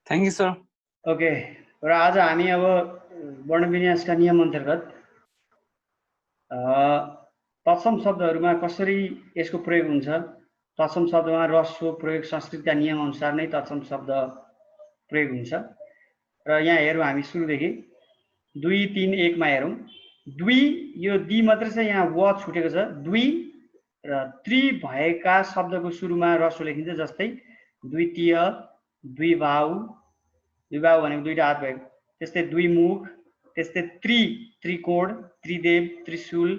Thank you sir. Okay, र आज हामी अब वर्णविन्यासका नियम अन्तर्गत तत्सम शब्दहरूमा कसरी यसको प्रयोग हुन्छ, तत्सम शब्दमा ह्रस्व प्रयोग संस्कृतका नियम अनुसार नै तत्सम शब्द प्रयोग हुन्छ। र यहाँ हेरौँ हामी सुरुदेखि 2, 3, 1 मा हेरौँ। द्वि, यो दि मात्रै छ, यहाँ व छुटेको छ। द्वि र त्रि भएका शब्दको सुरुमा ह्रस्व लेखिन्छ, जस्तै द्वितीय, द्विभाव, द्विभाव भनेको दुईटा हात भएको, त्यस्तै द्विमुख, त्यस्तै त्रिकोण, त्रिदेव, त्रिशूल।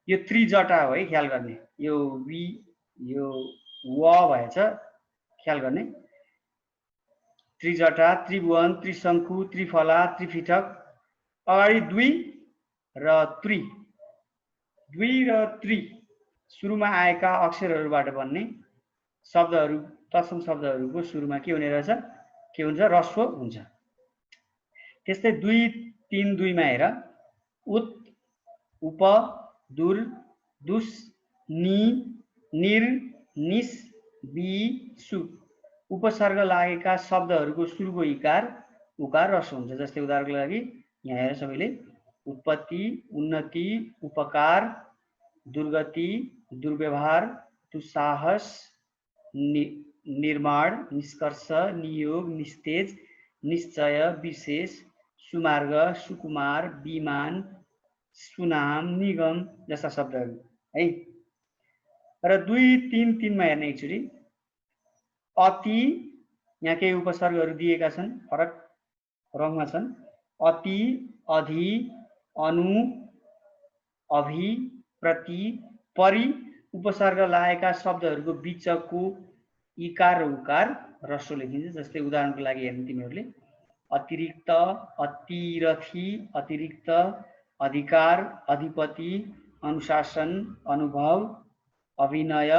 यो त्रिजटा हो है, ख्याल गर्ने। यो वि, यो व भएछ, ख्याल गर्ने। त्रिजटा, त्रिभुवन, त्रिशङ्कु, त्रिफला, त्रिफिटक। अगाडि द्वि र त्रि, द्वि र त्रि सुरुमा आएका अक्षरहरूबाट बन्ने शब्दहरू, तत्सम शब्दहरूको सुरुमा के हुने रहेछ, के हुन्छ, ह्रस्व हुन्छ। त्यस्तै 2, 3, 2 मा हेर। उत, उप, दुर, दुस, नि, निर, निस, बि, सु। उपसर्ग लागेका शब्दहरूको सुरुको इकार उकार ह्रस्व हुन्छ। जस्तै उदाहरणको लागि यहाँ हेर सबैले, उत्पत्ति, उन्नति, उपकार, दुर्गति, दुर्व्यवहार, दुस्साहस, निर्माण, निष्कर्ष, नियोग, निस्तेज, निश्चय, विशेष, सुमार्ग, सुकुमार, विमान, सुनाम, निगम जस्ता शब्दहरू है। र 2, 3, 3 मा हेर्ने एकचोटि। अति, यहाँ केही उपसर्गहरू दिएका छन्, फरक रङमा छन्। अति, अधि, अनु, अभि, प्रति, परि। उपसर्ग लागेका शब्दहरूको बीचको इकार र उकार ह्रस्व लेखिन्छ। जस्तै उदाहरणको लागि हेर्नु तिमीहरूले, अतिरिक्त, अतिरथी, अतिरिक्त, अधिकार, अधिपति, अनुशासन, अनुभव, अभिनय,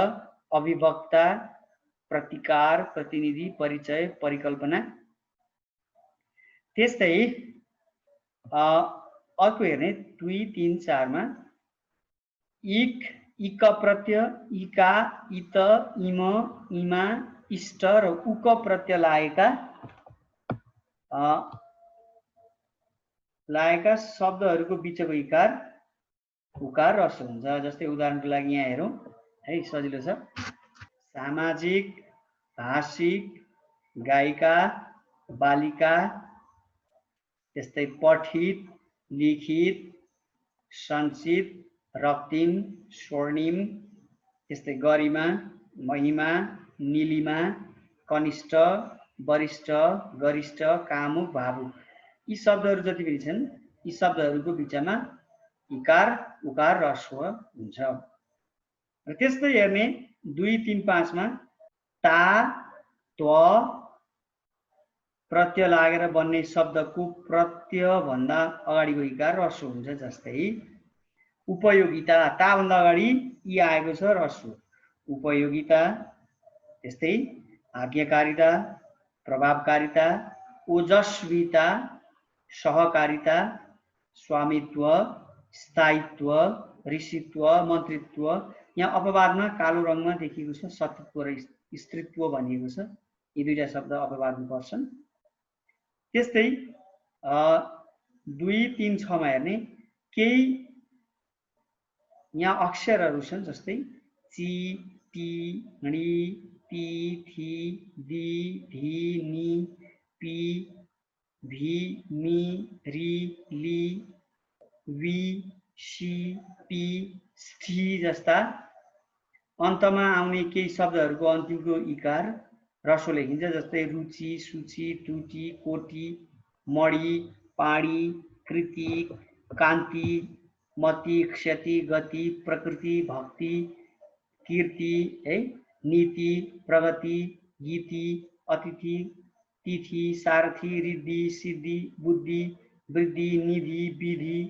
अभिवक्ता, प्रतिकार, प्रतिनिधि, परिचय, परिकल्पना। त्यस्तै अर्को हेर्ने 2, 3, 4 मा इक, इक प्रत्यय, इका, इत, इम, इमा, इष्ट र उक प्रत्यय लागेका शब्दहरूको बीचको इकार उकार ह्रस्व हुन्छ। जस्तै उदाहरणको लागि यहाँ हेरौँ है, सजिलो छ। सामाजिक, भाषिक, गायिका, बालिका, त्यस्तै पठित, लिखित, सञ्चित, रक्तिम, स्वर्णिम, त्यस्तै गरिमा, महिमा, नीलिमा, कनिष्ठ, वरिष्ठ, गरिष्ठ, कामुक, भावुक। यी शब्दहरू जति पनि छन्, यी शब्दहरूको बिचमा इकार उकार ह्रस्व हुन्छ। र त्यस्तै हेर्ने 2, 3, 5 मा ता, त्व प्रत्यय लागेर बन्ने शब्दको प्रत्यय भन्दा अगाडिको इकार ह्रस्व हुन्छ। जस्तै उपयोगिता, ता भन्दा अगाडि इ आएको छ, ह्रस्व, उपयोगिता। त्यस्तै आज्ञाकारिता, प्रभावकारिता, ओजस्विता, सहकारिता, स्वामित्व, स्थायित्व, ऋषित्व, मन्त्रित्व। यहाँ अपवादमा कालो रङमा देखिएको छ, सतीत्व र स्त्रीत्व भनिएको छ। यी दुईटा शब्द अपवादमा पर्छन्। त्यस्तै 2, 3, 6 मा हेर्ने केही यहाँ अक्षरहरू छन्, जस्तै चि, टी, णी, ती, थी, दी, धी, नी, पी, भी, मी, री, ली, वी, सी, पी, स्ठी जस्ता अन्तमा आउने केही शब्दहरूको अन्तिमको इकार ह्रस्व लेखिन्छ। जस्तै रुचि, सूची, तुटी, कोटी, मणि, पाणी, कृति, कान्ति, मति, क्षति, गति, प्रकृति, भक्ति, कीर्ति है, नीति, प्रगति, गीति, अतिथि, तिथि, सारथी, रिद्धि, सिद्धि, बुद्धि, वृद्धि, निधि, विधि,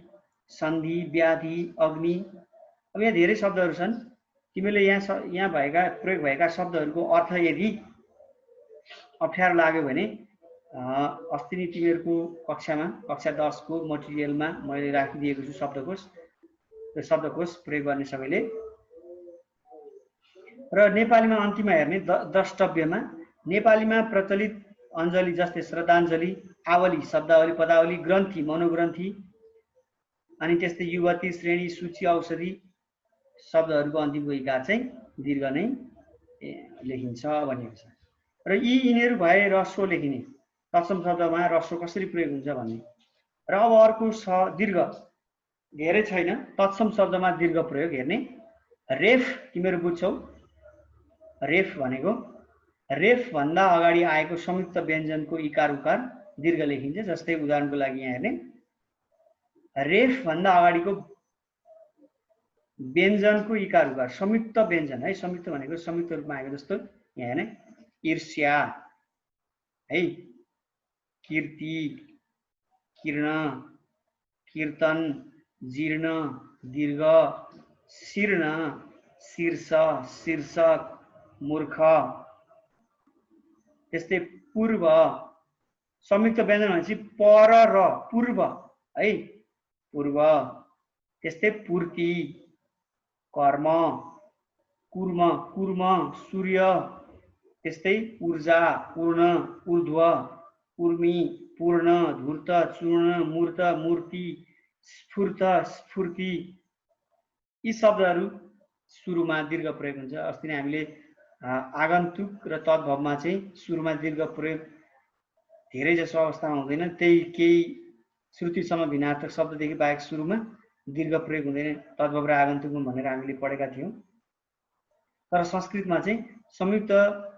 सन्धि, व्याधि, अग्नि। अब यहाँ धेरै शब्दहरू छन्। तिमीले यहाँ भएका प्रयोग भएका शब्दहरूको अर्थ यदि अप्ठ्यारो लाग्यो भने अस्ति नै तिमीहरूको कक्षामा कक्षा 10 को मटेरियलमा मैले राखिदिएको छु शब्दकोश, र शब्दकोश प्रयोग गर्ने सबैले। र नेपालीमा अन्तिममा हेर्ने द्रष्टव्यमा, नेपालीमा प्रचलित अञ्जली जस्तै श्रद्धाञ्जली, आवली शब्दावली पदावली, ग्रन्थि मनोग्रन्थि, अनि त्यस्तै युवती श्रेणी सूची औषधि शब्दहरूको अन्तिमको इकार चाहिँ दीर्घ नै लेखिन्छ भनेको छ। र यिनीहरू भए ह्रस्व लेखिने तत्सम शब्दमा ह्रस्व कसरी प्रयोग हुन्छ भन्ने। र अब अर्को छ दीर्घ, धेरै छैन तत्सम शब्दमा दीर्घ प्रयोग हेर्ने। रेफ तिमीहरू बुझ्छौ, रेफ भनेको रेफ भन्दा अगाडि आएको संयुक्त व्यञ्जनको इकार उकार दीर्घ लेखिन्छ। जस्तै उदाहरणको लागि यहाँ हेर्ने, रेफ भन्दा अगाडिको व्यञ्जनको इकार उकार संयुक्त व्यञ्जन है, संयुक्त भनेको संयुक्त रूपमा आएको जस्तो यहाँ हेर्ने, ईर्ष्या है, कीर्ति, किर्ण, कीर्तन, जीर्ण, दीर्घ, शीर्ण, शीर्ष, शीर्षक, मूर्ख। त्यस्तै पूर्व संयुक्त व्यञ्जन भनेपछि पर र पूर्व है, पूर्व। त्यस्तै पूर्ति, कर्म, कुर्म, कुर्म, सूर्य। त्यस्तै ऊर्जा, पूर्ण, ऊर्ध्व, उर्मी, पूर्ण, धूर्त, चूर्ण, मूर्त, मूर्ति, स्फूर्त, स्फूर्ति। यी शब्दहरू सुरुमा दीर्घ प्रयोग हुन्छ। अस्ति नै हामीले आगन्तुक र तद्भवमा चाहिँ सुरुमा दीर्घ प्रयोग धेरै जसो अवस्थामा हुँदैन, त्यही केही श्रुतिसम्म भिन्नार्थक शब्ददेखि बाहेक सुरुमा दीर्घ प्रयोग हुँदैन तद्भव र आगन्तुकमा भनेर हामीले पढेका थियौँ। तर संस्कृतमा चाहिँ संयुक्त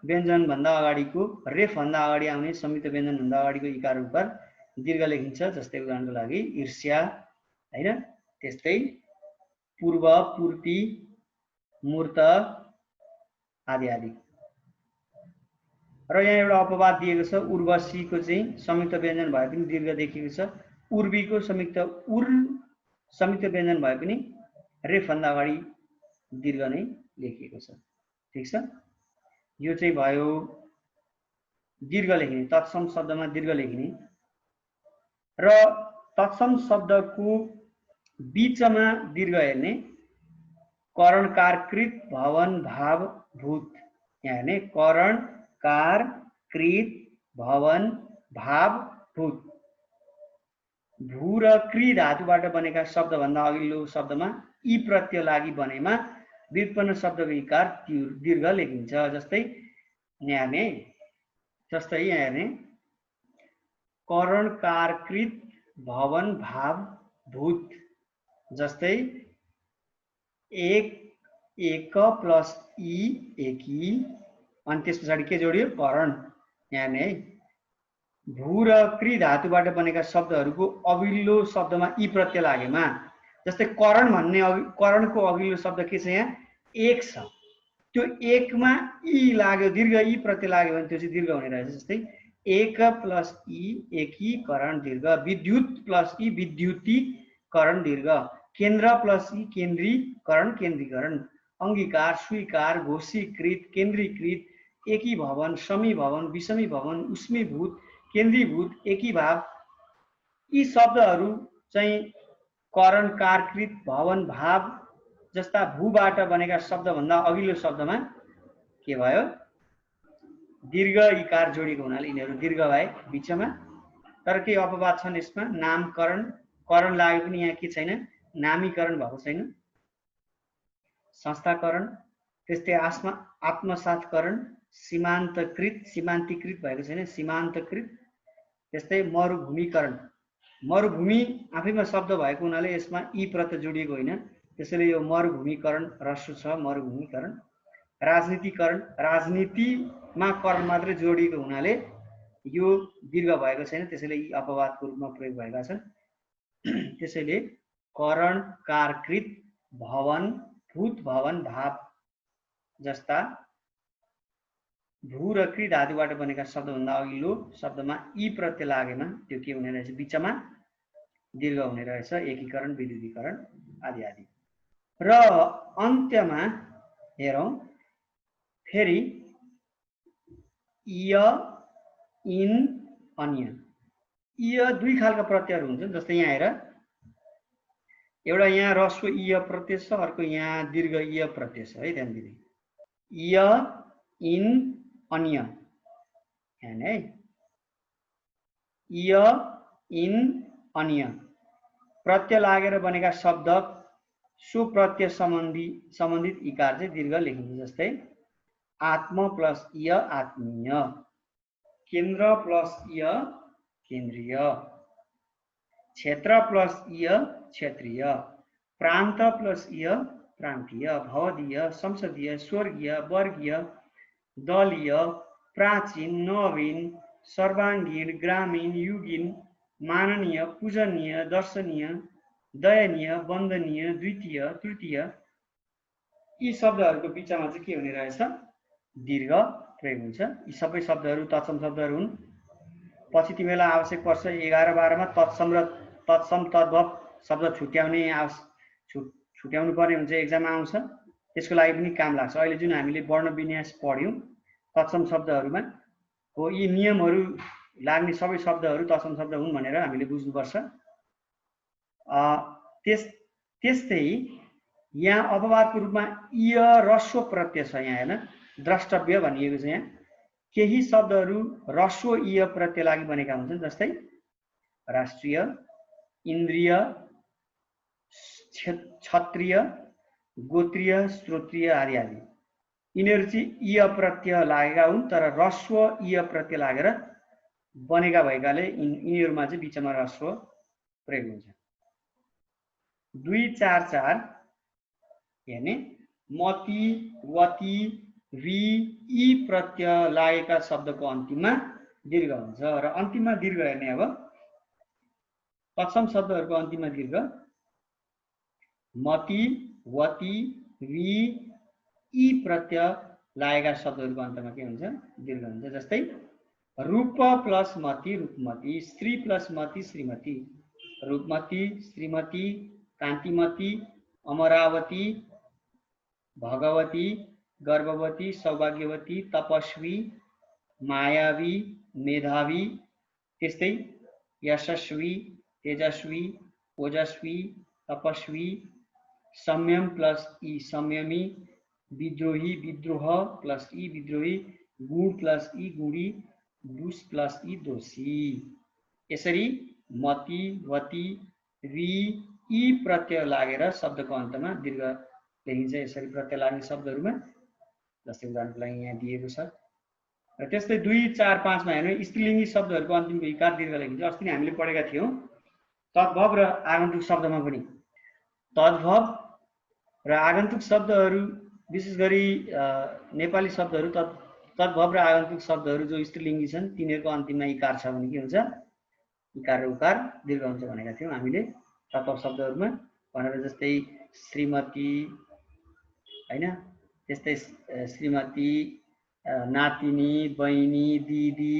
व्यञ्जन भन्दा अगाडिको रेफ भन्दा अगाडि आउने संयुक्त व्यञ्जन भन्दा अगाडिको इकार उकार दीर्घ लेखिन्छ। जस्तै उदाहरणको लागि ईर्ष्या हैन, त्यस्तै पूर्व, पूर्ति, मूर्त आदि आदि। र यहाँ एउटा अपवाद दिएको छ, उर्वशीको चाहिँ संयुक्त व्यञ्जन भए पनि दीर्घ देखिएको छ। उर्वीको संयुक्त व्यञ्जन भए पनि रेफ भन्दा अगाडि दीर्घ नै लेखिएको छ। ठीक छ, यो चाहिँ भयो दीर्घ लेखिने, तत्सम शब्दमा दीर्घ लेखिने। र तत्सम शब्दको बीचमा दीर्घ हेर्ने, करण, कार, कृत, भवन, भाव, भूत। यहाँ हेर्ने, करण, कार, कृत, भवन, भाव, भूत। भू र कृ धातुबाट बनेका शब्दभन्दा अघिल्लो शब्दमा ई प्रत्यय लागि बनेमा व्युत्पन्न शब्दको इकार दीर्घ लेखिन्छ। जस्तै यहाँ हेर्ने, करण, कार, कृत, भवन, भाव, भूत। जस्तै एक प्लस ई एकी, अनि त्यस पछाडि के जोडियो, करण। यहाँ हेर्ने है, भू र कृ धातुबाट बनेका शब्दहरूको अघिल्लो शब्दमा ई प्रत्यय लागेमा, जस्तै करण भन्ने करणको अघिल्लो शब्द के छ, यहाँ एक छ, त्यो एकमा ई लाग्यो, दीर्घ ई प्रत्यय लाग्यो भने त्यो चाहिँ दीर्घ हुने रहेछ। जस्तै एक प्लस ई एकीकरण दीर्घ, विद्युत प्लस ई विद्युतीकरण दीर्घ, केन्द्र प्लस ई केन्द्रीकरण केन्द्रीकरण, अंगीकार, स्वीकार, घोषीकृत, केन्द्रीकृत, एकीभवन, समीभवन, विषमीभवन, उष्मीभूत, केन्द्रीभूत, एकीभाव। यी शब्दहरू चाहिँ करण, कार, कृत, भवन, भाव जस्ता भूबाट बनेका शब्दभन्दा अघिल्लो शब्दमा के भयो, दीर्घ इकार जोडिएको हुनाले यिनीहरू दीर्घ भए बीचमा। तर केही अपवाद छन् यसमा, नामकरण, करण लाग्यो पनि यहाँ के छैन, नामीकरण भएको छैन। संस्थाकरण, त्यस्तै आत्मसातकरण, सीमान्तकृत, सीमान्तीकृत भएको छैन, सीमान्तकृत। त्यस्तै मरुभूमिकरण, मरुभूमि आफैमा शब्द भएको हुनाले यसमा ई प्रत्यय जोडिएको होइन, त्यसैले यो मरुभूमिकरण ह्रस्व छ, मरुभूमिकरण। राजनीतिकरण, राजनीतिमा करण मात्रै जोडिएको हुनाले यो दीर्घ भएको छैन, त्यसैले यी अपवादको रूपमा प्रयोग भएका छन्। त्यसैले करण, कार, कृत, भवन, भूत, भवन, भाव जस्ता भू र कृ धातुबाट बनेका शब्दभन्दा अघिल्लो शब्दमा ई प्रत्यय लागेमा त्यो के हुने रहेछ, बीचमा दीर्घ हुने रहेछ, एकीकरण, विद्युतीकरण आदि आदि। र अन्त्यमा हेरौँ फेरि य, इन, अन्य। य दुई खालका प्रत्ययहरू हुन्छन्। जस्तै यहाँ हेर, एउटा यहाँ ह्रस्व य प्रत्यय छ, अर्को यहाँ दीर्घ य प्रत्यय छ है, ध्यान दिने। य, इन, अन्य, है इय, इन, अन्य प्रत्यय लागेर बनेका शब्द सो प्रत्यय सम्बन्धित इकार चाहिँ दीर्घ लेखिन्छ। जस्तै आत्म प्लस इय आत्मीय, केन्द्र प्लस इय केन्द्रीय, क्षेत्र प्लस इय क्षेत्रीय, प्रान्त प्लस इय प्रान्तीय, भवदीय, संसदीय, स्वर्गीय, वर्गीय, दलीय, प्राचीन, नवीन, सर्वाङ्गीण, ग्रामीण, युगीन, माननीय, पूजनीय, दर्शनीय, दयनीय, वन्दनीय, द्वितीय, तृतीय, यी शब्दहरूको बिचमा चाहिँ के हुने रहेछ? दीर्घ प्रयोग हुन्छ। यी सबै शब्दहरू तत्सम शब्दहरू हुन्। पछि तिमीलाई आवश्यक पर्छ 11-12 मा तत्सम र तत्सम तद्भव शब्द छुट्याउनु पर्ने हुन्छ, एक्जाममा आउँछ। त्यसको लागि पनि काम लाग्छ। अहिले जुन हामीले वर्ण विन्यास पढ्यौं तत्सम शब्दहरूमा हो, यी नियमहरू लाग्ने सबै शब्दहरू तत्सम शब्द हुन् भनेर हामीले बुझ्नुपर्छ। त्यस्तै यहाँ अपवादको रूपमा इय ह्रस्व प्रत्यय छ। यहाँ हेर्न, द्रष्टव्य भनिएको छ। यहाँ केही शब्दहरू ह्रस्व इय प्रत्यय लागि बनेका हुन्छन्। जस्तै राष्ट्रिय, इन्द्रिय, क्षत्रिय, गोत्रीय, श्रोत्रीय आदि आदि यिनीहरू चाहिँ इय प्रत्यय लागेका हुन्, तर ह्रस्व इय प्रत्यय लागेर बनेका भएकाले यिनीहरूमा चाहिँ बिचमा ह्रस्व प्रयोग हुन्छ। 2-4-4 हेर्ने, मति, वति, वि, ई प्रत्यय लागेका शब्दको अन्तिममा दीर्घ हुन्छ। र अन्तिममा दीर्घ हेर्ने, अब तत्सम शब्दहरूको अन्तिममा दीर्घ मति, वति, वि, ई प्रत्यय लागेका शब्दहरूको अन्तमा के हुन्छ? दीर्घ हुन्छ। जस्तै रूप प्लस मति रूपमती, श्री प्लस मति श्रीमती, रूपमती, श्रीमती, कान्तिमती, अमरावती, भगवती, गर्भवती, सौभाग्यवती, तपस्वी, मायावी, मेधावी, त्यस्तै यशस्वी, तेजस्वी, ओजस्वी, तपस्वी, संयम प्लस ई संयमी, विद्रोही विद्रोह प्लस ई विद्रोही, गुण प्लस ई गुणी, दोष प्लस ई दोषी। यसरी मति, वति, वि, ई प्रत्यय लागेर शब्दको अन्तमा दीर्घ लेखिन्छ। यसरी प्रत्यय लाग्ने शब्दहरूमा जस्तै उदाहरणको लागि यहाँ दिएको छ। र त्यस्तै 2-4-5 मा हेर्नु, स्त्रीलिङ्गी शब्दहरूको अन्तिमको इकार दीर्घ लेखिन्छ। अस्ति नै हामीले पढेका थियौं तद्भव र आगन्तुक शब्दमा पनि। तद्भव र आगन्तुक शब्दहरू विशेष गरी नेपाली शब्दहरू तद्भव र आगन्तुक शब्दहरू जो स्त्रीलिङ्गी छन् तिनीहरूको अन्तिममा इकार छ भने के हुन्छ? इकार र उकार दीर्घ हुन्छ भनेका थियौं हामीले तद्भव शब्दहरूमा भनेर। जस्तै श्रीमती हैन, त्यस्तै श्रीमती, नातिनी, बहिनी, दिदी,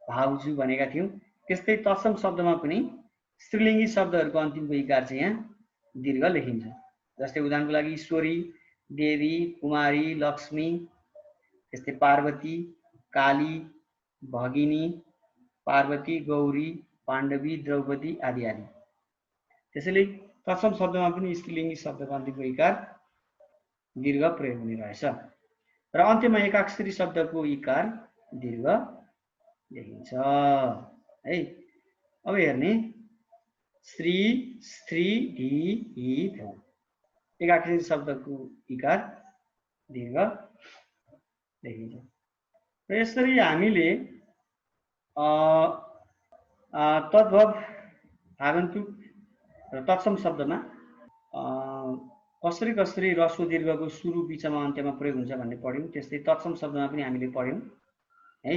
भाउजू भनेका थियौं। त्यस्तै तत्सम शब्दमा पनि स्त्रीलिङ्गी शब्दहरूको अन्तिमको इकार चाहिँ यहाँ दीर्घ लेखिन्छ। जस्तै उदाहरणको लागि ईश्वरी, देवी, कुमारी, लक्ष्मी, त्यस्तै पार्वती, काली, भगिनी, पार्वती, गौरी, पाण्डवी, द्रौपदी आदि आदि। त्यसैले तत्सम शब्दमा पनि स्त्रीलिङ्गी शब्दको अन्तिमको इकार दीर्घ प्रयोग हुने रहेछ। र अन्त्यमा एकाक्षरी शब्दको इकार दीर्घ लेखिन्छ है। अब हेर्ने, श्री, स्त्री, धी, ही, भो, एकाक्षरी शब्दको इकार दीर्घ लेखिन्छ। र यसरी हामीले तद्भव, आगन्तुक र तत्सम शब्दमा कसरी कसरी ह्रस्व दीर्घको सुरु, बिचमा, अन्त्यमा प्रयोग हुन्छ भन्ने पढ्यौं। त्यस्तै तत्सम शब्दमा पनि हामीले पढ्यौं है।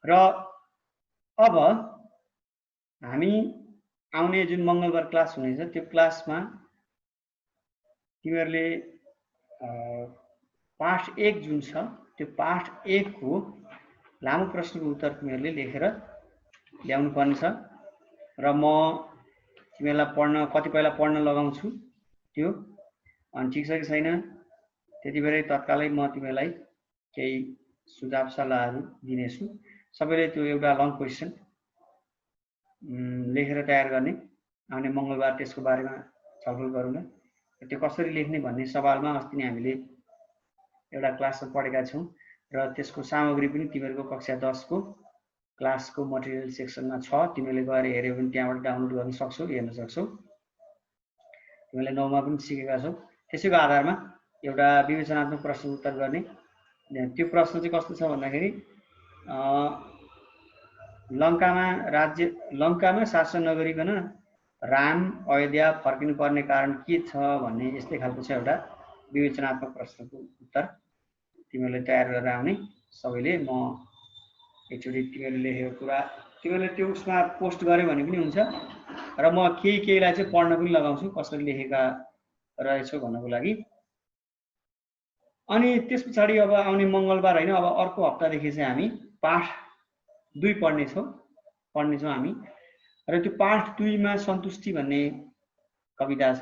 र अब हामी आउने जुन मंगलबार क्लास हुनेछ त्यो क्लासमा तिमीहरूले पाठ 1 जुन छ त्यो पाठ 1 को लामो प्रश्नको उत्तर तिमीहरूले लेखेर ल्याउनु पर्ने छ। र म तिमीहरूलाई कतिपयलाई पढ्न लगाउँछु त्यो, अनि ठिक छ कि छैन त्यति बेरै तत्कालै म तिमीहरूलाई केही सुझाव सल्लाहहरू दिनेछु। सबैले त्यो एउटा लङ क्वेसन लेखेर तयार गर्ने, आउने मंगलबार त्यसको बारेमा छलफल गरौँला। त्यो कसरी लेख्ने भन्ने सवालमा अस्ति नै हामीले एउटा क्लासमा पढेका छौँ र त्यसको सामग्री पनि तिमीहरूको कक्षा 10 को क्लासको मटेरियल सेक्सनमा छ, तिमीले गएर हेर्यो भने त्यहाँबाट डाउनलोड गर्न सक्छौ, हेर्न सक्छौ। तिमीले 9 मा पनि सिकेका छौ। त्यसैको आधारमा एउटा विवेचनात्मक प्रश्न उत्तर गर्ने। त्यो प्रश्न चाहिँ कस्तो छ भन्दाखेरि लङ्कामा शासन नगरिकन राम अयोध्या फर्किनु पर्ने कारण के छ भन्ने यस्तै खालको छ एउटा विवेचनात्मक प्रश्नको उत्तर। तिमीले तयार गरेर आउने सबैले। म एकचोटि तिमीले लेखेको कुरा तिमीले त्यो उसमा पोस्ट गर्यो भने पनि हुन्छ, र म केहीलाई चाहिँ पढ्न पनि लगाउँछु कसरी लेखेका रहेछौ भन्नको लागि। अनि त्यस पछाडि अब आउने मङ्गलबार होइन, अब अर्को हप्तादेखि चाहिँ हामी पाठ 2 पढ्नेछौँ हामी। र त्यो पाठ 2 मा सन्तुष्टि भन्ने कविता छ,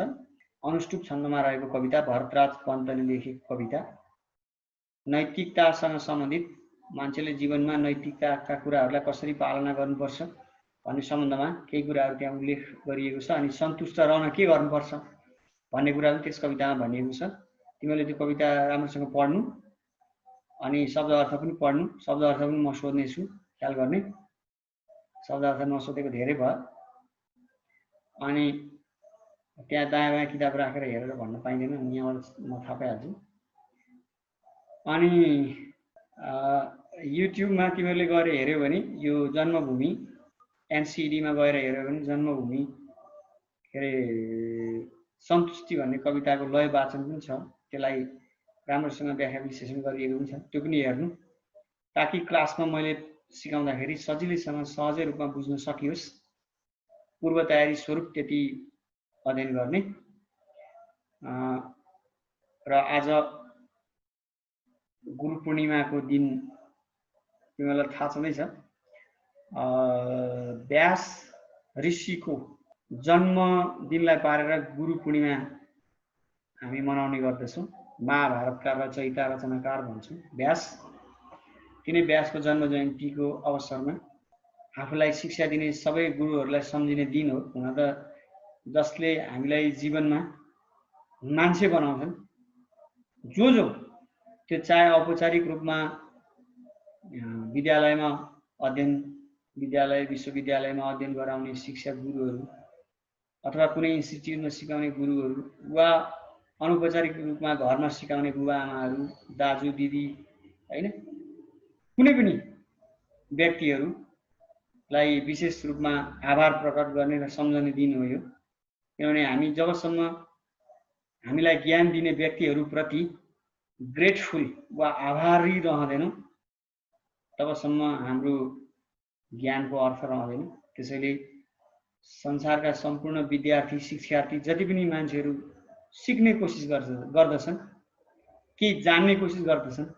अनुष्टुप छन्दमा रहेको कविता, भरतराज पन्तले लेखेको कविता। नैतिकतासँग सम्बन्धित, मान्छेले जीवनमा नैतिकताका कुराहरूलाई कसरी पालना गर्नुपर्छ भन्ने सम्बन्धमा केही कुराहरू त्यहाँ उल्लेख गरिएको छ। अनि सन्तुष्ट रहन के गर्नुपर्छ भन्ने कुरा पनि त्यस कवितामा भनिएको छ। तिमीले त्यो कविता राम्रोसँग पढ्नु, अनि शब्द अर्थ पनि पढ्नु। शब्द अर्थ पनि म सोध्नेछु, ख्याल गर्ने। शब्द अर्थ नसोधेको धेरै भयो। अनि त्यहाँ दायाँ बायाँ किताब राखेर हेरेर भन्न पाइँदैन, यहाँबाट म थाहा पाइहाल्छु। अनि युट्युबमा तिमीहरूले गएर हेऱ्यौ भने यो जन्मभूमि एनसिडीमा गएर हेऱ्यौ भने जन्मभूमि के अरे सन्तुष्टि भन्ने कविताको लय वाचन पनि छ, त्यसलाई राम्रोसँग व्याख्या विश्लेषण गरिएको पनि छ, त्यो पनि हेर्नु, ताकि क्लासमा मैले सिकाउँदाखेरि सजिलैसँग सहजै रूपमा बुझ्न सकियोस्। पूर्व तयारी स्वरूप त्यति अध्ययन गर्ने। र आज गुरु पूर्णिमाको दिन तिमीलाई थाहा छँदैछ, व्यास ऋषिको जन्मदिनलाई पारेर गुरु पूर्णिमा हामी मनाउने गर्दछौँ। महाभारतका रचयिता रचनाकार भन्छौँ व्यास। तिनै व्यासको जन्म जयन्तीको अवसरमा आफूलाई शिक्षा दिने सबै गुरुहरूलाई सम्झिने दिन हो। हुन त जसले हामीलाई जीवनमा मान्छे बनाउँछन्, जो त्यो चाहे औपचारिक रूपमा विद्यालयमा अध्ययन, विद्यालय विश्वविद्यालयमा अध्ययन गराउने शिक्षा गुरुहरू, अथवा कुनै इन्स्टिट्युटमा सिकाउने गुरुहरू, वा अनौपचारिक रूपमा घरमा सिकाउने बुबा आमाहरू, दाजु दिदी होइन, कुनै पनि व्यक्तिहरूलाई विशेष रूपमा आभार प्रकट गर्ने र सम्झने दिन हो यो। किनभने हामी जबसम्म हामीलाई ज्ञान दिने व्यक्तिहरूप्रति ग्रेटफुल वा आभारी रहँदैनौँ तबसम्म हाम्रो ज्ञानको अर्थ रहँदैन। त्यसैले संसारका सम्पूर्ण विद्यार्थी शिक्षार्थी जति पनि मान्छेहरू सिक्ने कोसिस गर्दछन्, केही जान्ने कोसिस गर्दछन्,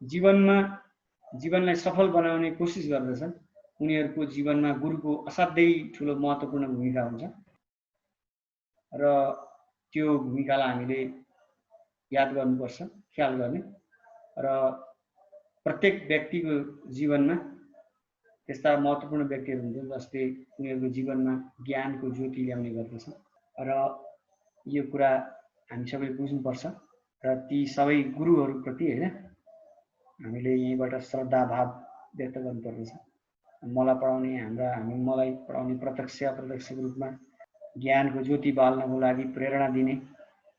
जीवनलाई सफल बनाउने कोसिस गर्दछन्, उनीहरूको जीवनमा गुरुको असाध्यै ठुलो महत्त्वपूर्ण भूमिका हुन्छ। र त्यो भूमिकालाई हामीले याद गर्नुपर्छ, ख्याल गर्ने। र प्रत्येक व्यक्तिको जीवनमा त्यस्ता महत्त्वपूर्ण व्यक्तिहरू हुन्छन् जसले उनीहरूको जीवनमा ज्ञानको ज्योति ल्याउने गर्दछन्। र यो कुरा हामी सबै बुझ्नुपर्छ। र ती सबै गुरुहरूप्रति होइन हामीले यहीँबाट श्रद्धा भाव व्यक्त गर्नुपर्दछ। मलाई पढाउने प्रत्यक्ष अप्रत्यक्ष रूपमा ज्ञानको ज्योति बाल्नको लागि प्रेरणा दिने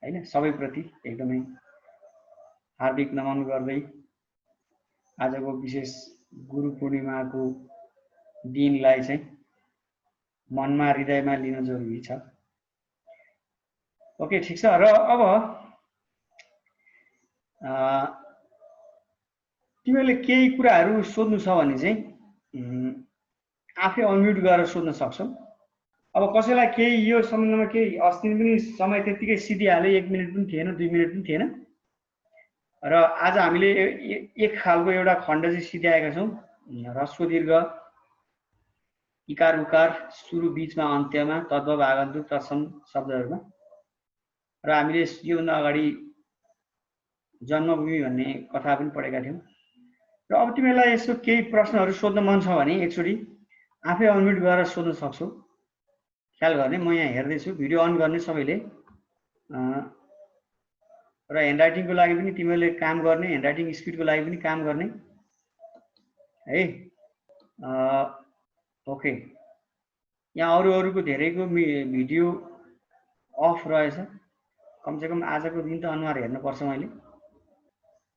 होइन सबैप्रति एकदमै हार्दिक नमन गर्दै आजको विशेष गुरु पूर्णिमाको दिनलाई चाहिँ मनमा हृदयमा लिन जरुरी छ। ओके, ठिक छ। र अब तिमीहरूले केही कुराहरू सोध्नु छ भने चाहिँ आफै अनम्युट गरेर सोध्न सक्छौ। अब कसैलाई केही यो सम्बन्धमा केही अस्ति पनि समय त्यतिकै सिधिहाल्यो, 1 मिनट पनि थिएन, 2 मिनट पनि थिएन। र आज हामीले एक खालको एउटा खण्ड चाहिँ सिध्याएका छौँ, ह्रस्व दीर्घ, इकार उकार, सुरु बीचमा अन्त्यमा, तद्भव आगन्तुक तत्सम शब्दहरूमा। र हामीले योभन्दा अगाडि जन्मभूमि भन्ने कथा पनि पढेका थियौँ। र अब तिमीलाई यसो केही प्रश्नहरू सोध्न मन छ भने एकचोटि आफै अनम्युट गरेर सोध्न सक्छौ। ख्याल गर्ने, म यहाँ हेर्दैछु, भिडियो अन गर्ने सबैले। र ह्यान्डराइटिङको लागि पनि तिमीहरूले काम गर्ने, ह्यान्डराइटिङ स्पिडको लागि पनि काम गर्ने है। ओके, यहाँ अरूको धेरैको भिडियो अफ रहेछ। कमसेकम आजको दिन त अनुहार हेर्नुपर्छ मैले।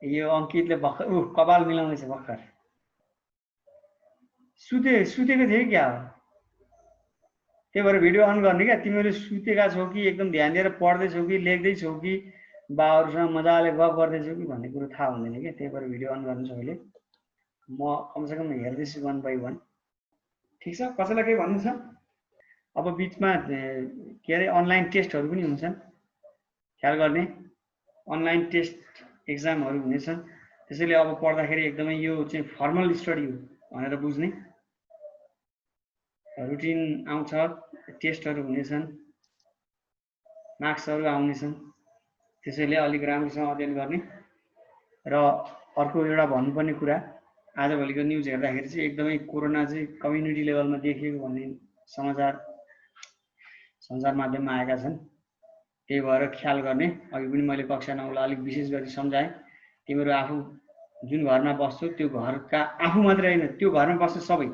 यो अङ्कितले भर्खर कपाल मिलाउँदैछ भर्खर। सुतेको थियो क्या हो, त्यही भएर भिडियो अन गर्ने क्या। तिमीहरू सुतेका छौ कि एकदम ध्यान दिएर पढ्दैछौ कि लेख्दैछौ कि बाहरूसँग मजाले गफ गर्दैछौ कि भन्ने कुरो थाहा हुँदैन क्या। त्यही भएर भिडियो अन गर्नु सबैले। म कमसेकम हेर्दैछु 1 by 1। ठिक छ, कसैलाई केही भन्नु छ? अब बिचमा के अरे अनलाइन टेस्टहरू पनि हुन्छन्, ख्याल गर्ने। अनलाइन टेस्ट एक्जामहरू हुनेछन्, त्यसैले अब पढ्दाखेरि एकदमै यो चाहिँ फर्मल स्टडी हो भनेर बुझ्ने। रुटिन आउँछ, टेस्टहरू हुनेछन्, मार्क्सहरू आउनेछन्, त्यसैले अलिक राम्रोसँग अध्ययन गर्ने। र अर्को एउटा भन्नुपर्ने कुरा, आजभोलिको न्युज हेर्दाखेरि चाहिँ एकदमै कोरोना चाहिँ कम्युनिटी लेभलमा देखिएको भन्ने समाचार सञ्चार माध्यममा आएका छन्। त्यही भएर ख्याल गर्ने। अघि पनि मैले कक्षा 9लाई अलिक विशेष गरी सम्झाएँ। तिमीहरू आफू जुन घरमा बस्छौ त्यो घरका आफू मात्रै होइन, त्यो घरमा बस्छ सबै,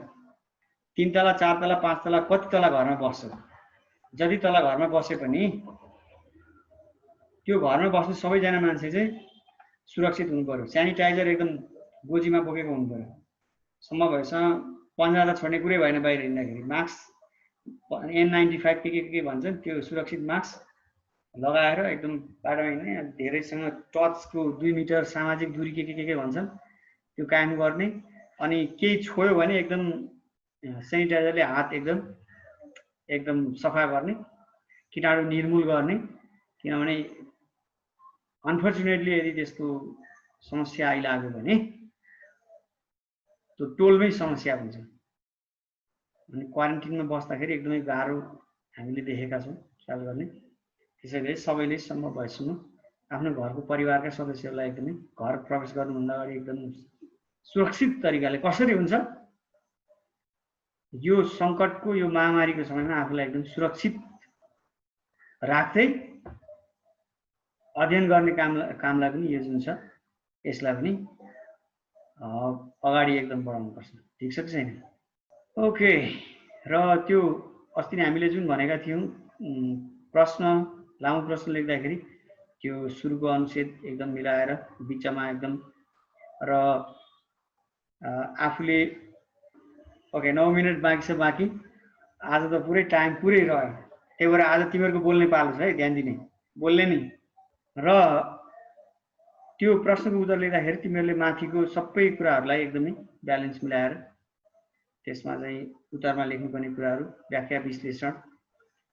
3 तला 4 तला 5 तला कति तला घरमा बस्छौ, जति तला घरमा बसे पनि त्यो घरमा बस्ने सबैजना मान्छे चाहिँ सुरक्षित हुनु पर्यो। सेनिटाइजर एकदम गोजीमा बोकेको हुनु पर्यो। सम्म भएसँग पन्जा त छोड्ने कुरै भएन। बाहिर हिँड्दाखेरि मास्क N95 के भन्छन् त्यो सुरक्षित मास्क लगाएर एकदम बाटोमा हिँड्ने। धेरैसँग टचको 2 मिटर सामाजिक दूरी के भन्छन् त्यो कायम गर्ने। अनि केही छोयो भने एकदम सेनिटाइजरले हात एकदम सफा गर्ने, कीटाणु निर्मूल गर्ने। किनभने अनफर्चुनेटली यदि त्यस्तो समस्या आइलाग्यो भने त्यो टोलमै समस्या हुन्छ। अनि क्वारेन्टिनमा बस्दाखेरि एकदमै गाह्रो हामीले देखेका छौँ, ख्याल गर्ने। त्यसैले सबैले सम्भव भएसम्म आफ्नो घरको परिवारका सदस्यहरूलाई एकदमै घर प्रवेश गर्नुभन्दा अगाडि एकदम सुरक्षित तरिकाले, कसरी हुन्छ यो सङ्कटको यो महामारीको समयमा आफूलाई एकदम सुरक्षित राख्दै अध्ययन गर्ने कामलाई पनि यो जुन छ यसलाई पनि अगाडि एकदम बढाउनुपर्छ। ठिक छ कि छैन? ओके, र त्यो अस्ति नै हामीले जुन भनेका थियौँ प्रश्न, लामो प्रश्न लेख्दाखेरि त्यो सुरुको अनुच्छेद एकदम मिलाएर बिचमा एकदम, र आफूले ओके 9 मिनट बाँकी छ। बाँकी आज त पुरै टाइम पुरै रह्यो। त्यही भएर आज तिमीहरूको बोल्ने पालो छ है, ध्यान दिने, बोल्ने नि। र त्यो प्रश्नको उत्तर लेख्दाखेरि तिमीहरूले माथिको सबै कुराहरूलाई एकदमै ब्यालेन्स मिलाएर त्यसमा चाहिँ उत्तरमा लेख्नुपर्ने कुराहरू व्याख्या, विश्लेषण,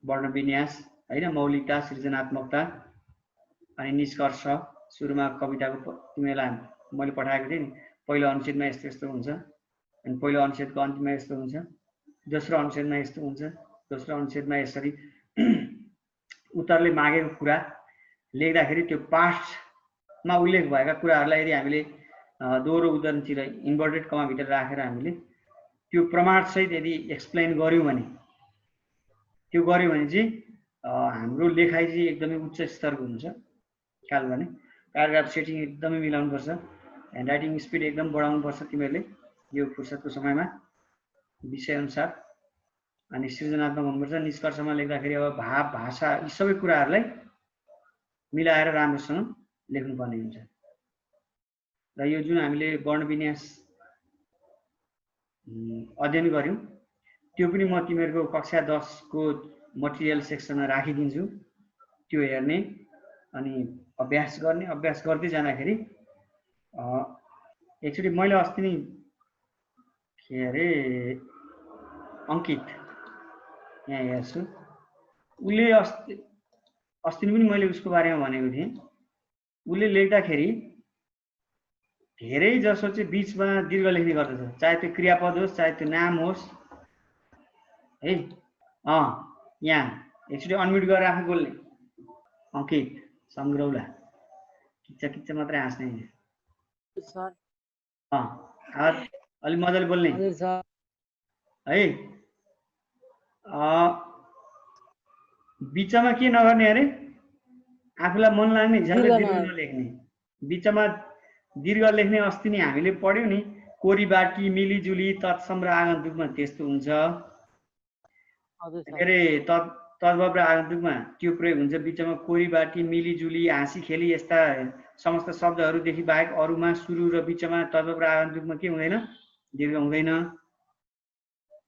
वर्ण विन्यास होइन, मौलिकता, सृजनात्मकता अनि निष्कर्ष। सुरुमा कविताको तिमीहरूलाई मैले पठाएको थिएँ नि, पहिलो अनुच्छेदमा यस्तो यस्तो हुन्छ, अनि पहिलो अनुच्छेदको अन्तिममा यस्तो हुन्छ, दोस्रो अनुच्छेदमा यस्तो हुन्छ, दोस्रो अनुच्छेदमा यसरी उत्तरले मागेको कुरा लेख्दाखेरि त्यो पाठमा उल्लेख भएका कुराहरूलाई यदि हामीले दोहोरो उदाहरणतिर इन्भर्टेड कमाभित्र राखेर हामीले त्यो प्रमाणसहित यदि एक्सप्लेन गऱ्यौँ भने चाहिँ हाम्रो लेखाइ चाहिँ एकदमै उच्च स्तरको हुन्छ। ख्याल गर्ने। प्याराग्राफ सेटिङ एकदमै मिलाउनुपर्छ, ह्यान्ड राइटिङ स्पिड एकदम बढाउनुपर्छ तिमीहरूले यो फुर्सदको समयमा विषयअनुसार। अनि सृजनात्मक हुनुपर्छ। निष्कर्षमा लेख्दाखेरि अब भाव, भाषा यी सबै कुराहरूलाई मिलाएर राम्रोसँग लेख्नुपर्ने हुन्छ। र यो जुन हामीले वर्ण विन्यास अध्ययन गऱ्यौँ त्यो पनि म तिमीहरूको कक्षा 10 को मटेरियल सेक्सनमा राखिदिन्छु, त्यो हेर्ने अनि अभ्यास गर्ने। अभ्यास गर्दै जाँदाखेरि एकचोटि मैले अस्ति नै के अरे अङ्कित यहाँ हेर्छु, उसले अस्ति पनि मैले उसको बारेमा भनेको थिएँ। उसले लेख्दाखेरि धेरै जसो चाहिँ बीचमा दीर्घ लेख्ने गर्दछ, चाहे त्यो क्रियापद होस् चाहे त्यो नाम होस् है। यहाँ एकचोटि अनम्युट गरेर आफै बोल्ने अङ्कित सङ्ग्रौला, किच्चा मात्रै हाँस्ने सर। अलिक मजाले बोल्ने है। बिचमा के नगर्ने अरे, आफूलाई मन लाग्ने हिसाबले दीर्घ नलेख्ने। बिचमा दीर्घ लेख्ने अस्ति नै हामीले पढ्यौँ नि, कोरीबाटी मिलिजुली तत्सम र आगन्तुकमा त्यस्तो हुन्छ। हजुर के सर अरे तद्भव र आगन्तुकमा त्यो प्रयोग हुन्छ। बिचमा कोरीबाटी मिलिजुली हाँसी खेली यस्ता समस्त शब्दहरूदेखि बाहेक अरूमा सुरु र बिचमा तद्भव र आगन्तुकमा के हुँदैन, दीर्घ हुँदैन।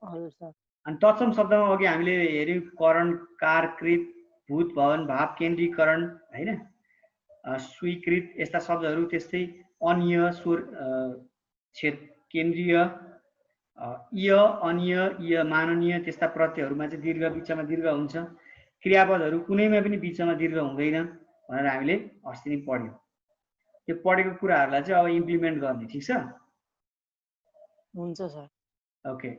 हजुर सर अनि तत्सम शब्दमा अघि हामीले हेर्यौँ करण, कार, कृत, भूत, भवन, भाव केन्द्रीकरण हैन, स्वीकृत यस्ता शब्दहरू। त्यस्तै अनिय, स्वर क्षेत्र केन्द्रीय, इय, अनिय, इय माननीय त्यस्ता प्रत्ययहरूमा चाहिँ दीर्घ बिचमा दीर्घ हुन्छ। क्रियापदहरू कुनैमा पनि बिचमा दीर्घ हुँदैन भनेर हामीले अस्ति नै पढ्यौँ। त्यो पढेको कुराहरूलाई चाहिँ अब इम्प्लिमेन्ट गर्ने, ठिक छ? हुन्छ सर। ओके,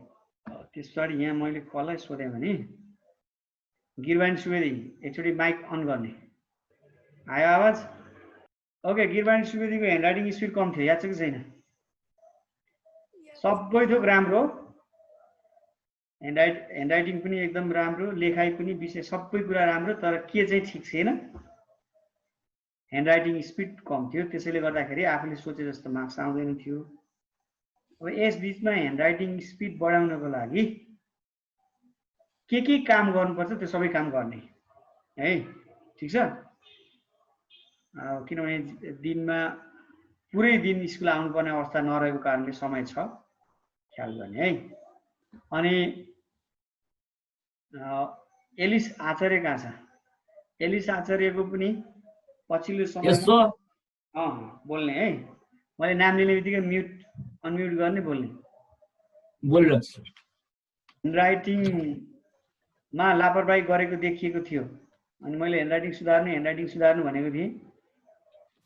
त्यस पछाडि यहाँ मैले कसलाई सोधेँ भने गिरबानी सुवेदी एकचोटि माइक अन गर्ने, आयो आवाज? ओके, गिरबानी सुवेदीको ह्यान्डराइटिङ स्पिड कम थियो, याद छ कि छैन? सबै थोक राम्रो, ह्यान्डराइटिङ पनि एकदम राम्रो, लेखाइ पनि विशेष सबै कुरा राम्रो, तर के चाहिँ ठिक छैन, ह्यान्डराइटिङ स्पिड कम थियो। त्यसैले गर्दाखेरि आफूले सोचे जस्तो मार्क्स आउँदैन थियो। अब यस बिचमा ह्यान्डराइटिङ स्पिड बढाउनको लागि के काम गर्नुपर्छ त्यो सबै काम गर्ने है, ठिक छ? किनभने दिनमा पुरै दिन स्कुल आउनुपर्ने अवस्था नरहेको कारणले समय छ, ख्याल गर्ने है। अनि एलिस आचार्य कहाँ छ? एलिस आचार्यको पनि पछिल्लो समयमा बोल्ने है, मैले नाम लिने बित्तिकै म्युट अनम्युट गर्ने, बोल्ने। ह्यान्डराइटिङमा लापरवाही गरेको देखिएको थियो अनि मैले ह्यान्डराइटिङ सुधार्नु भनेको थिएँ।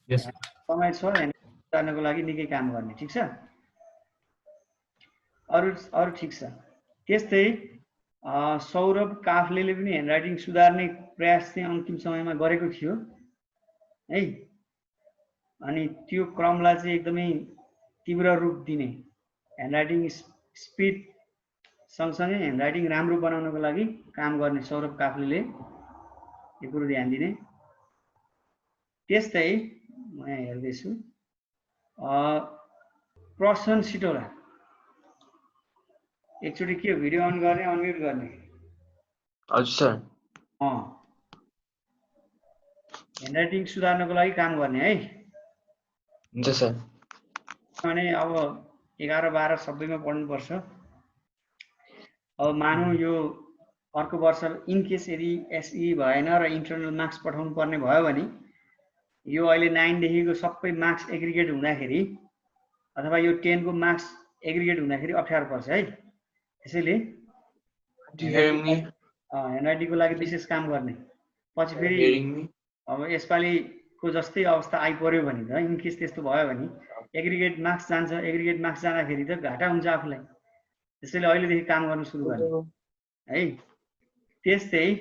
समय छ ह्यान्डराइटिङ सुधार्नको लागि निकै काम गर्ने, ठिक छ? अरू ठिक छ। त्यस्तै सौरभ काफ्लेले पनि ह्यान्डराइटिङ सुधार्ने प्रयास चाहिँ अन्तिम समयमा गरेको थियो है। अनि त्यो क्रमलाई चाहिँ एकदमै तीव्र रूप दिने, ह्यान्डराइटिङ स्पिड सँगसँगै ह्यान्डराइटिङ राम्रो बनाउनको लागि काम गर्ने सौरभ काफ्लेले यो कुरो ध्यान दिने। त्यस्तै म यहाँ हेर्दैछु प्रसन सिटौला एकचोटि के भिडियो अन गर्ने अनम्युट गर्ने? हजुर सर। ह्यान्डराइटिङ सुधार्नको लागि काम गर्ने है। हुन्छ सर। भने अब 11-12 सबैमा पढ्नुपर्छ। अब मानौँ यो अर्को वर्ष इन केस यदि एसई भएन र इन्टरनल मार्क्स पठाउनु पर्ने भयो भने यो अहिले 9 देखिको सबै मार्क्स एग्रिगेट हुँदाखेरि अथवा यो 10 को मार्क्स एग्रिगेट हुँदाखेरि अप्ठ्यारो पर्छ है। त्यसैले ह्यान्डराइटिङको लागि विशेष काम गर्ने। पछि फेरि अब यसपालिको जस्तै अवस्था आइपर्यो भने त इन केस त्यस्तो भयो भने एग्रिगेट मार्क्स जान्छ, एग्रिगेट मार्क्स जाँदाखेरि त घाटा हुन्छ आफूलाई। त्यसैले अहिलेदेखि काम गर्न सुरु गर्ने है। त्यस्तै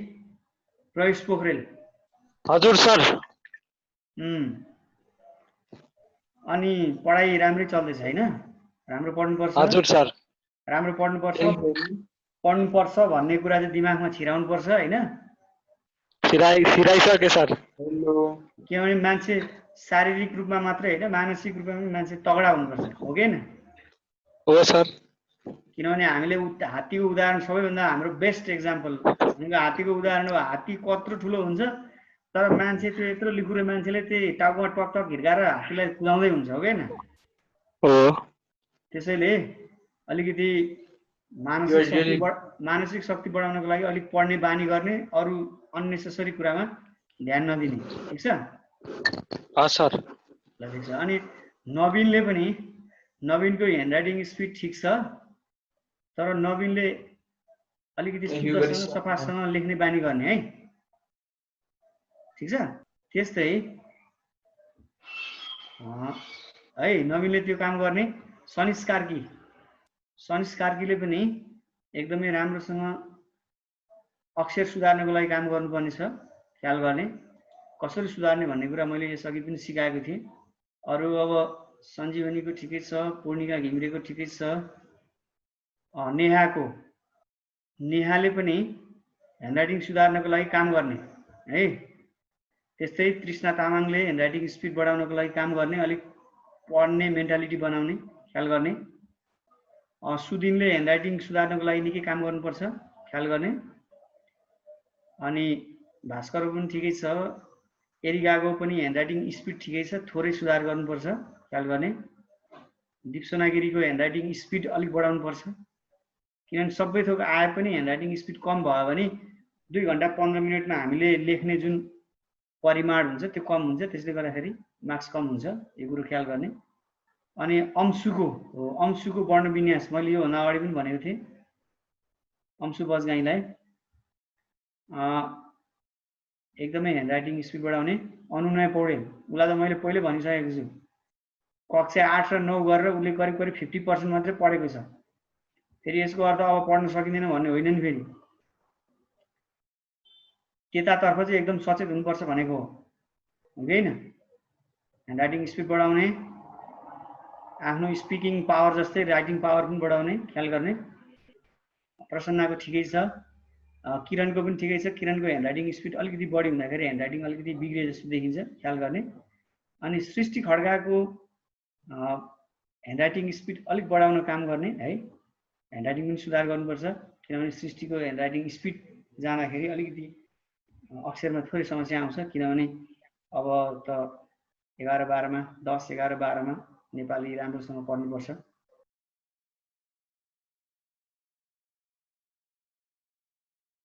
प्रवेश पोखरेल। हजुर सर। अनि पढाइ राम्रै चल्दैछ हैन? राम्रो पढ्नुपर्छ। हजुर सर। राम्रो पढ्नुपर्छ भन्ने कुरा चाहिँ दिमागमा छिराउनु पर्छ हैन? छिराइसके सर। किनभने मान्छे शारीरिक रूपमा मात्रै हैन मानसिक रूपमा पनि मान्छे तगडा हुनुपर्छ, हो कि हैन? हो सर। किनभने हामीले हात्तीको उदाहरण सबैभन्दा हाम्रो बेस्ट एक्जाम्पल भनेको हात्तीको उदाहरण हो। हात्ती कत्रो ठुलो हुन्छ तर मान्छे त्यो यत्रो लिखुरे मान्छेले त्यही टाउकोमा टक टक हिर्काएर हात्तीलाई कुदाउँदै हुन्छ, हो कि हैन? हो। त्यसैले अलिकति मानसिक शक्ति बढाउनको लागि अलिक पढ्ने बानी गर्ने, अरू अननेसेसरी कुरामा ध्यान नदिने, ठिक छ? सर। ल ठिक छ। अनि नवीनको ह्यान्डराइटिङ स्पिड ठिक छ तर नवीनले अलिकति शुद्धसँग सफासँग लेख्ने बानी गर्ने है, ठिक छ? त्यस्तै है नवीनले त्यो काम गर्ने। सनिस कार्कीले पनि एकदमै राम्रोसँग अक्षर सुधार्नको लागि काम गर्नुपर्ने छ, ख्याल गर्ने। कसरी सुधार्ने भन्ने कुरा मैले यसअघि पनि सिकाएको थिएँ। अरू अब सञ्जीवनीको ठिकै छ, पूर्णिका घिमिरेको ठिकै छ, नेहाले पनि ह्यान्डराइटिङ सुधार्नको लागि काम गर्ने है। त्यस्तै तृष्णा तामाङले ह्यान्डराइटिङ स्पिड बढाउनको लागि काम गर्ने, अलिक पढ्ने मेन्टालिटी बनाउने, ख्याल गर्ने। सुदिनले ह्यान्डराइटिङ सुधार्नको लागि निकै काम गर्नुपर्छ, ख्याल गर्ने। अनि भास्करको पनि ठिकै छ, एरिकाको पनि ह्यान्डराइटिङ स्पिड ठिकै छ, थोरै सुधार गर्नुपर्छ, ख्याल गर्ने। दिपसोना गिरीको ह्यान्डराइटिङ स्पिड अलिक बढाउनुपर्छ, किनभने सबै थोक आए पनि ह्यान्डराइटिङ स्पिड कम भयो भने 2 घण्टा 15 मिनटमा हामीले लेख्ने जुन परिमाण हुन्छ त्यो कम हुन्छ, त्यसले गर्दाखेरि मार्क्स कम हुन्छ, यो कुरो ख्याल गर्ने। अनि अंशुको वर्ण विन्यास मैले योभन्दा अगाडि पनि भनेको थिएँ, अंशु बजगाईलाई एकदमै ह्यान्डराइटिङ स्पिड बढाउने। अनुनय पौडेल, उसलाई त मैले पहिले भनिसकेको छु, कक्षा 8 र 9 गरेर उसले करिब 50% मात्रै पढेको छ। फेरि यसको अर्थ अब पढ्न सकिँदैन भन्ने होइन नि, फेरि त्यतातर्फ चाहिँ एकदम सचेत हुनुपर्छ भनेको हो, होइन? ह्यान्डराइटिङ स्पिड बढाउने, आफ्नो स्पिकिङ पावर जस्तै राइटिङ पावर पनि बढाउने, ख्याल गर्ने। प्रसन्नाको ठिकै छ, किरणको पनि ठिकै छ। किरणको ह्यान्डराइटिङ स्पिड अलिकति बढी हुँदाखेरि ह्यान्डराइटिङ अलिकति बिग्रे जस्तो देखिन्छ, ख्याल गर्ने। अनि सृष्टि खड्काको ह्यान्डराइटिङ स्पिड अलिक बढाउन काम गर्ने है, ह्यान्डराइटिङ पनि सुधार गर्नुपर्छ, किनभने सृष्टिको ह्यान्डराइटिङ स्पिड जाँदाखेरि अलिकति अक्षरमा थोरै समस्या आउँछ, किनभने अब त 11-12 मा 10-11-12 मा नेपाली राम्रोसँग पढ्नुपर्छ।